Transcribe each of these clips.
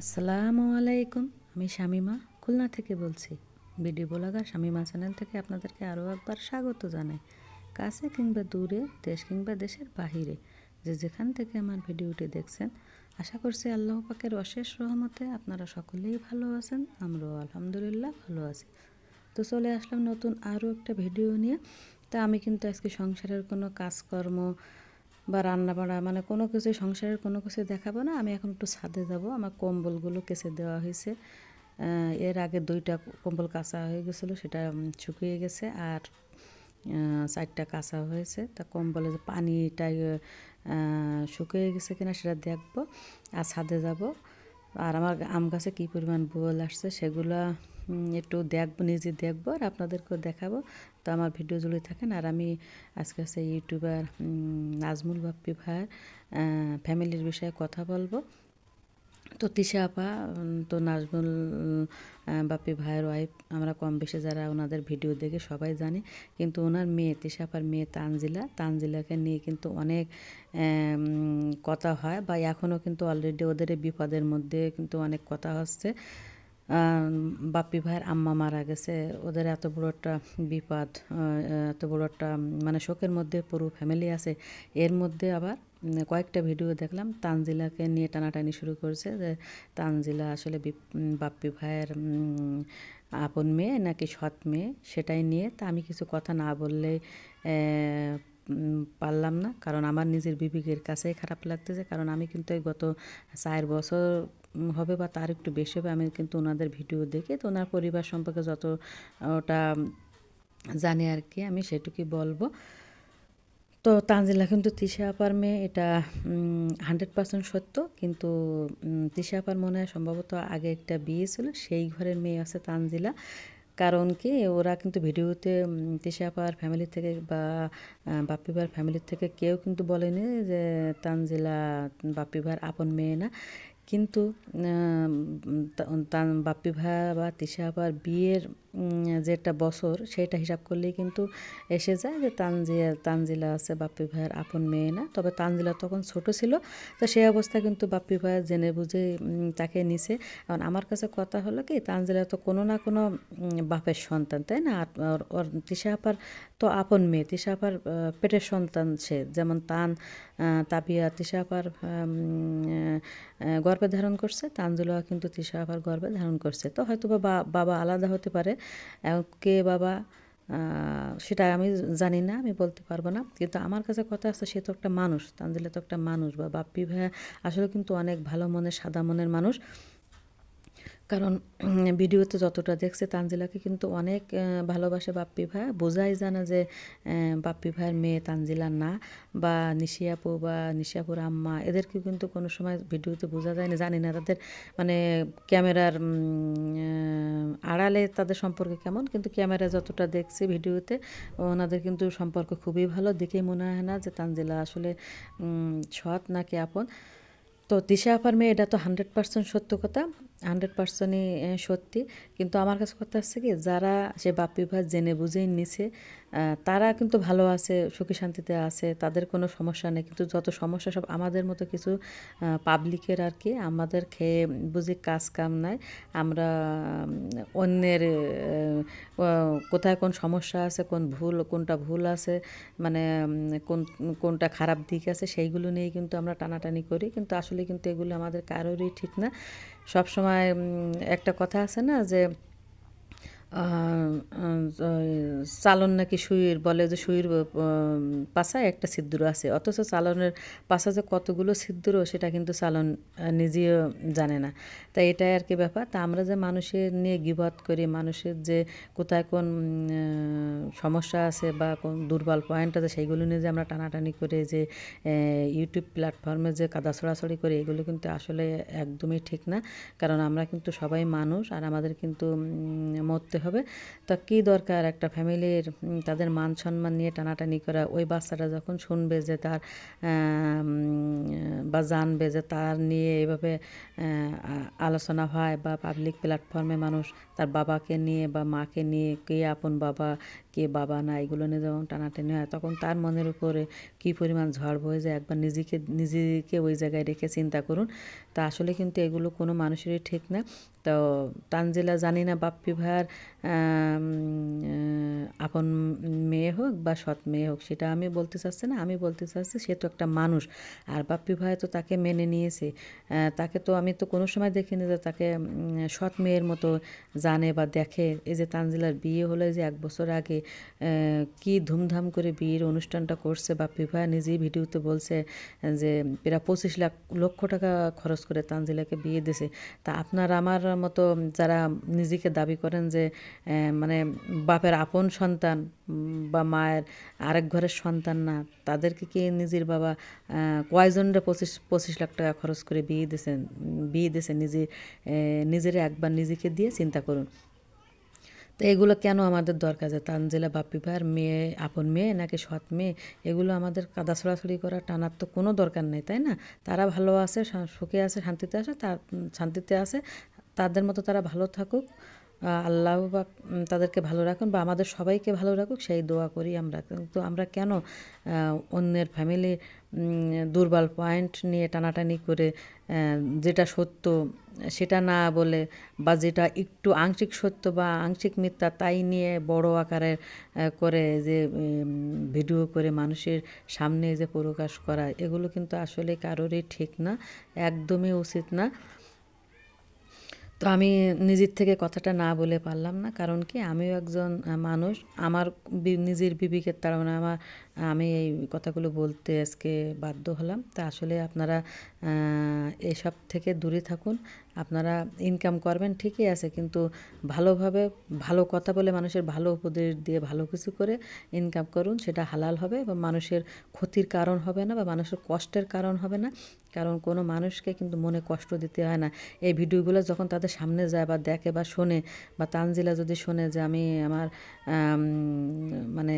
আসসালামু আলাইকুম। আমি শামিমা খুলনা থেকে বলছি। ভিডিও ব্লগার শামিমা চ্যানেল থেকে আপনাদেরকে আরও একবার স্বাগত জানাই। কাছে কিংবা দূরে, দেশ কিংবা দেশের বাহিরে যে যেখান থেকে আমার ভিডিওটি দেখছেন, আশা করছি আল্লাহ পাকের অশেষ রহমতে আপনারা সকলেই ভালো আছেন। আমরাও আলহামদুলিল্লাহ ভালো আছি। তো চলে আসলাম নতুন আরও একটা ভিডিও নিয়ে। তা আমি কিন্তু আজকে সংসারের কোনো কাজকর্ম বা রান্না বাড়া মানে কোনো কিছুই সংসারের কোনো কিছু দেখাবো না। আমি এখন একটু ছাদে যাব। আমার কম্বলগুলো কেচে দেওয়া হয়েছে। এর আগে 2টা কম্বল কাচা হয়ে গেছিলো, সেটা শুকিয়ে গেছে। আর 4টা কাচা হয়েছে। তা কম্বলে যে পানিটা শুকিয়ে গেছে কিনা সেটা দেখব। আর ছাদে যাব। আর আমার আম গাছে কী পরিমাণ বোল আসছে সেগুলো একটু দেখব, নিজে দেখব আর আপনাদেরকেও দেখাবো। তো আমার ভিডিও জুড়ে থাকেন। আর আমি আজকে হচ্ছে ইউটিউবার নাজমুল বাপ্পি ভাইয়ের ফ্যামিলির বিষয়ে কথা বলবো। তো তিশা আপা তো নাজমুল বাপ্পি ভাইয়ের ওয়াইফ, আমরা কম বেশি যারা ওনাদের ভিডিও দেখে সবাই জানি। কিন্তু ওনার মেয়ে তিশা আপার মেয়ে তানজিলাকে নিয়ে কিন্তু অনেক কথা হয়, বা এখনও কিন্তু অলরেডি ওদের বিপদের মধ্যে কিন্তু অনেক কথা হচ্ছে। বাপ্পি ভাইয়ের আম্মা মারা গেছে, ওদের এত বড় একটা বিপদ, এত বড় একটা মানে শোকের মধ্যে পুরো ফ্যামিলি আছে। এর মধ্যে আবার কয়েকটা ভিডিও দেখলাম তানজিলাকে নিয়ে টানাটানি শুরু করেছে যে তানজিলা আসলে বাপ্পি ভাইয়ের আপন মেয়ে নাকি সৎ মেয়ে, সেটাই নিয়ে। তা আমি কিছু কথা না বললেই পারলাম না, কারণ আমার নিজের বিবেকের কাছেই খারাপ লাগতেছে। কারণ আমি কিন্তু এই গত 4 বছর হবে বা তার একটু বেশি হবে আমি কিন্তু ওনাদের ভিডিও দেখি। তো ওনার পরিবার সম্পর্কে ওটা জানি আর কি, আমি সেটুকুই বলবো। তো তানজিলা কিন্তু তিশা আপার মেয়ে, এটা 100% সত্য। কিন্তু তিশা আপার মনে হয় সম্ভবত আগে একটা বিয়ে ছিল, সেই ঘরের মেয়ে আছে তানজিলা। কারণ কি, ওরা কিন্তু ভিডিওতে তিশা আপার ফ্যামিলি থেকে বা বাপ্পি ভাইয়ের ফ্যামিলির থেকে কেউ কিন্তু বলেনি যে তানজিলা বাপ্পি ভাইয়ের আপন মেয়ে না। কিন্তু বাপ্পি ভাইয়া বা তিশা আপার বিয়ের যেটা বছর সেটা হিসাব করলেই কিন্তু এসে যায় যে তানজিলা আছে বাপ্পি ভাইয়ের আপন মেয়ে না। তবে তানজিলা তখন ছোট ছিল, তো সেই অবস্থায় কিন্তু বাপ্পি ভাইয়া জেনে বুঝে তাকে নিছে। কারণ আমার কাছে কথা হলো কি, তানজিলা তো কোনো না কোনো বাপের সন্তান, তাই না? আর ওর তিশা আপার তো আপন মেয়ে, তিশা আপার পেটের সন্তান সে। যেমন তাবিয়া তিশা আপার গর্ভে ধারণ করছে, তানজিলা কিন্তু তিশা আপার গর্ভে ধারণ করছে। তো হয়তো বাবা আলাদা হতে পারে, কে বাবা সেটা আমি জানি না, আমি বলতে পারবো না। কিন্তু আমার কাছে কথা আছে, সে তো একটা মানুষ, তানজিলা তো একটা মানুষ। বা বাপ্পি ভাইয়া আসলে কিন্তু অনেক ভালো মনের, সাদা মনের মানুষ। কারণ ভিডিওতে যতটা দেখছে তানজিলাকে কিন্তু অনেক ভালোবাসে বাপ্পি ভাইয়া। বোঝাই জানা যে বাপ্পি ভাইয়ের মেয়ে তানজিলা না। বা নিশিয়াপু বা নিশিয়াপুর আম্মা, এদেরকে কিন্তু কোনো সময় ভিডিওতে বোঝা যায় না, জানি না তাদের মানে ক্যামেরার আড়ালে তাদের সম্পর্ক কেমন। কিন্তু ক্যামেরা যতটা দেখছি ভিডিওতে, ওনাদের কিন্তু সম্পর্ক খুবই ভালো। দেখেই মনে হয় না যে তানজিলা আসলে সৎ নাকি আপন। তো দিশা আপার মেয়ে, এটা তো 100% সত্য কথা, 100%ই সত্যি। কিন্তু আমার কাছে কথা হচ্ছে কি, যারা সে বাপ্পি ভাই জেনে বুঝেই নিছে, তারা কিন্তু ভালো আছে, সুখী শান্তিতে আছে, তাদের কোনো সমস্যা নেই। কিন্তু যত সমস্যা সব আমাদের মতো কিছু পাবলিকের আর কি। আমাদের খেয়ে বুঝি কাজ কাম নাই, আমরা অন্যের কোথায় কোন সমস্যা আছে, কোনটা ভুল আছে, মানে কোনটা খারাপ দিক আছে, সেইগুলো নিয়েই কিন্তু আমরা টানাটানি করি। কিন্তু আসলে কিন্তু এগুলো আমাদের কারোরই ঠিক না। সবসময় একটা কথা আছে না যে চালন নাকি সুইয়ের, বলে যে সুইয়ের পাছায় একটা ছিদ্র আছে, অথচ চালনের পাছা যে কতগুলো ছিদ্র সেটা কিন্তু চালন নিজেও জানে না। তাই এটাই আর কি ব্যাপার। তা আমরা যে মানুষের নিয়ে গিবত করি, মানুষের যে কোথায় কোন সমস্যা আছে বা কোন দুর্বল পয়েন্ট আছে, সেইগুলো নিয়ে যে আমরা টানাটানি করে যে ইউটিউব প্ল্যাটফর্মে যে কাদা ছড়াছড়ি করি, এগুলো কিন্তু আসলে একদমই ঠিক না। কারণ আমরা কিন্তু সবাই মানুষ, আর আমাদের কিন্তু মরতে হবে। তা কী দরকার একটা ফ্যামিলির তাদের মান সম্মান নিয়ে টানাটানি করা? ওই বাচ্চাটা যখন শুনবে যে তার বা জানবে যে তার নিয়ে এভাবে আলোচনা হয়, বা পাবলিক প্ল্যাটফর্মে মানুষ তার বাবাকে নিয়ে বা মাকে নিয়ে, কে আপন বাবা, কে বাবা না এগুলো নিয়ে যখন টানাটানি হয় তখন তার মনের উপরে কী পরিমাণ ঝড় বয়ে যায় একবার নিজেকে ওই জায়গায় রেখে চিন্তা করুন। তা আসলে কিন্তু এগুলো কোনো মানুষেরই ঠিক না। তো তানজিলা জানি না বাপ্পি ভাইয়ার আপন মেয়ে হোক বা সৎ মেয়ে হোক সেটা আমি বলতে চাচ্ছি না, আমি বলতে চাচ্ছি সে তো একটা মানুষ। আর বাপ্পি ভাই তো তাকে মেনে নিয়েছে, তাকে তো আমি তো কোনো সময় দেখিনি যে তাকে সৎ মেয়ের মতো জানে বা দেখে। এই যে তানজিলার বিয়ে হলো যে 1 বছর আগে কি ধুমধাম করে বিয়ের অনুষ্ঠানটা করছে বাপ্পি ভাই নিজেই ভিডিওতে বলছে যে প্রায় 25 লক্ষ টাকা খরচ করে তানজিলাকে বিয়ে দিয়েছে। তা আপনার আমার মতো যারা নিজেকে দাবি করেন যে মানে বাপের আপন সন্তান বা মায়ের আরেক ঘরের সন্তান না, তাদেরকে কি নিজের বাবা কয়জনরা 25 লাখ টাকা খরচ করে বিয়ে দিয়েছেন নিজের একবার নিজেকে দিয়ে চিন্তা করুন। তো এগুলো কেন আমাদের দরকার যে তানজিলা বাপ্পি ভাইয়ের মেয়ে আপন মেয়ে নাকি সৎ মেয়ে, এগুলো আমাদের কাদা ছড়াছড়ি করা টানার তো কোনো দরকার নেই, তাই না? তারা ভালো আছে, সুখে আছে, শান্তিতে আছে, শান্তিতে আছে, তাদের মতো তারা ভালো থাকুক। আল্লাহ বা তাদেরকে ভালো রাখুন বা আমাদের সবাইকে ভালো রাখুক সেই দোয়া করি আমরা। কিন্তু আমরা কেন অন্যের ফ্যামিলি দুর্বল পয়েন্ট নিয়ে টানাটানি করে যেটা সত্য সেটা না বলে বা যেটা একটু আংশিক সত্য বা আংশিক মিথ্যা তাই নিয়ে বড় আকারের করে যে ভিডিও করে মানুষের সামনে যে প্রকাশ করা, এগুলো কিন্তু আসলে কারোরই ঠিক না, একদমই উচিত না। তো আমি নিজের থেকে কথাটা না বলে পারলাম না, কারণ কি আমিও একজন মানুষ, আমার নিজের বিবেকের তাড়না আমি এই কথাগুলো বলতে আজকে বাধ্য হলাম। তা আসলে আপনারা এসব থেকে দূরে থাকুন। আপনারা ইনকাম করবেন ঠিকই আছে, কিন্তু ভালোভাবে ভালো কথা বলে মানুষের ভালো উপদেশ দিয়ে ভালো কিছু করে ইনকাম করুন, সেটা হালাল হবে বা মানুষের ক্ষতির কারণ হবে না বা মানুষের কষ্টের কারণ হবে না। কারণ কোনো মানুষকে কিন্তু মনে কষ্ট দিতে হয় না। এই ভিডিওগুলো যখন তাদের সামনে যায় বা দেখে বা শোনে, বা তানজিলা যদি শোনে যে আমি আমার মানে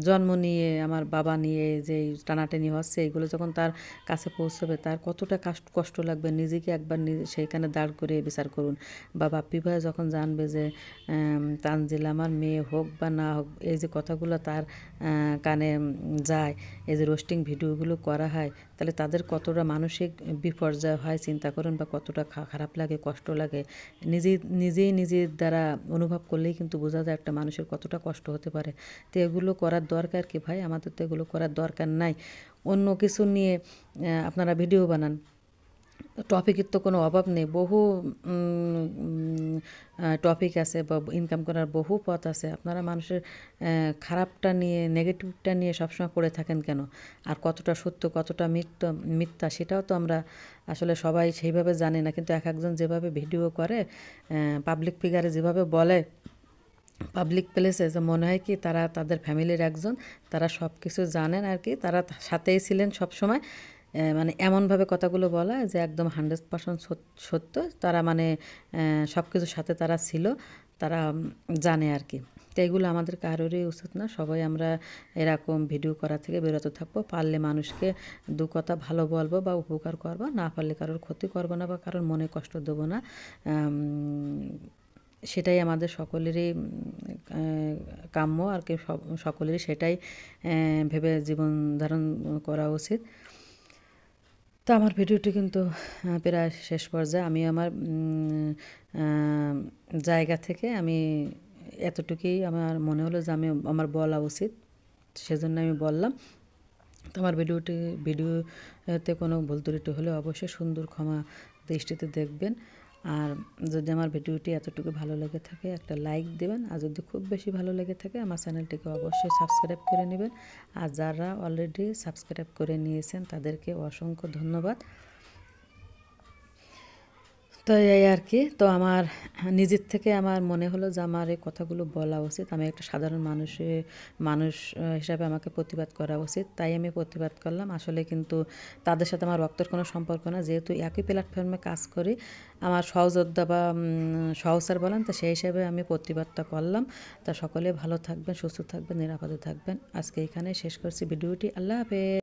জন্ম নিয়ে আমার বাবা নিয়ে যে টানাটানি হচ্ছে, এগুলো যখন তার কাছে পৌঁছবে তার কতটা কষ্ট লাগবে, নিজেকে একবার সেইখানে দাঁড় করে বিচার করুন। বা বাপ্পি ভাই যখন জানবে যে তানজিলা আমার মেয়ে হোক বা না হোক, এই যে কথাগুলো তার কানে যায়, এই যে রোস্টিং ভিডিওগুলো করা হয়, তাহলে তাদের কতটা মানসিক বিপর্যয় হয় চিন্তা করুন, বা কতটা খারাপ লাগে, কষ্ট লাগে। নিজের দ্বারা অনুভব করলেই কিন্তু বোঝা যায় একটা মানুষের কতটা কষ্ট হতে পারে। তো এগুলো করার দরকার কি ভাই? আমাদের তো এগুলো করার দরকার নাই। অন্য কিছু নিয়ে আপনারা ভিডিও বানান, টপিকের তো কোনো অভাব নেই, বহু টপিক আছে বা ইনকাম করার বহু পথ আছে। আপনারা মানুষের খারাপটা নিয়ে, নেগেটিভটা নিয়ে সবসময় পড়ে থাকেন কেন? আর কতটা সত্য কতটা মিথ্যা সেটাও তো আমরা আসলে সবাই সেইভাবে জানি না। কিন্তু একজন যেভাবে ভিডিও করে, পাবলিক ফিগারে যেভাবে বলে, পাবলিক প্লেসে, যে মনে হয় কি তারা তাদের ফ্যামিলির একজন, তারা সব কিছু জানেন আর কি, তারা সাথেই ছিলেন সব সময়। মানে এমনভাবে কথাগুলো বলা যে একদম 100% সত্য, তারা মানে সব কিছুর সাথে তারা ছিল, তারা জানে আর কি। তো এগুলো আমাদের কারোরই উচিত না। সবাই আমরা এরকম ভিডিও করা থেকে বিরত থাকবো। পারলে মানুষকে দু কথা ভালো বলবো বা উপকার করবো, না পারলে কারোর ক্ষতি করবো না বা কারোর মনে কষ্ট দেবো না। সেটাই আমাদের সকলেরই কাম্য আর কি, সকলেরই সেটাই ভেবে জীবন ধারণ করা উচিত। তো আমার ভিডিওটি কিন্তু প্রায় শেষ পর্যায়ে। আমি আমার জায়গা থেকে আমি এতটুকুই আমার মনে হলো যে আমার বলা উচিত, সেজন্য আমি বললাম। তো আমার ভিডিওতে কোনো ভুল ত্রুটি হলে অবশ্যই সুন্দর ক্ষমা দৃষ্টিতে দেখবেন। আর যদি আমার ভিডিওটি এতটুকু ভালো লেগে থাকে একটা লাইক দেবেন, আর যদি খুব বেশি ভালো লেগে থাকে আমার চ্যানেলটিকে অবশ্যই সাবস্ক্রাইব করে নেবেন। আর যারা অলরেডি সাবস্ক্রাইব করে নিয়েছেন তাদেরকে অসংখ্য ধন্যবাদ। তো এই আর কি। তো আমার নিজের থেকে আমার মনে হলো যে আমার এই কথাগুলো বলা উচিত। আমি একটা সাধারণ মানুষ হিসাবে আমাকে প্রতিবাদ করা উচিত, তাই আমি প্রতিবাদ করলাম। আসলে কিন্তু তাদের সাথে আমার রক্তের কোনো সম্পর্ক না, যেহেতু একই প্ল্যাটফর্মে কাজ করি, আমার সহযোদ্ধা বা সহচর বলেন, তো সেই হিসাবে আমি প্রতিবাদটা করলাম। তা সকলে ভালো থাকবেন, সুস্থ থাকবেন, নিরাপদে থাকবেন। আজকে এখানে শেষ করছি ভিডিওটি। আল্লাহ হাফেজ।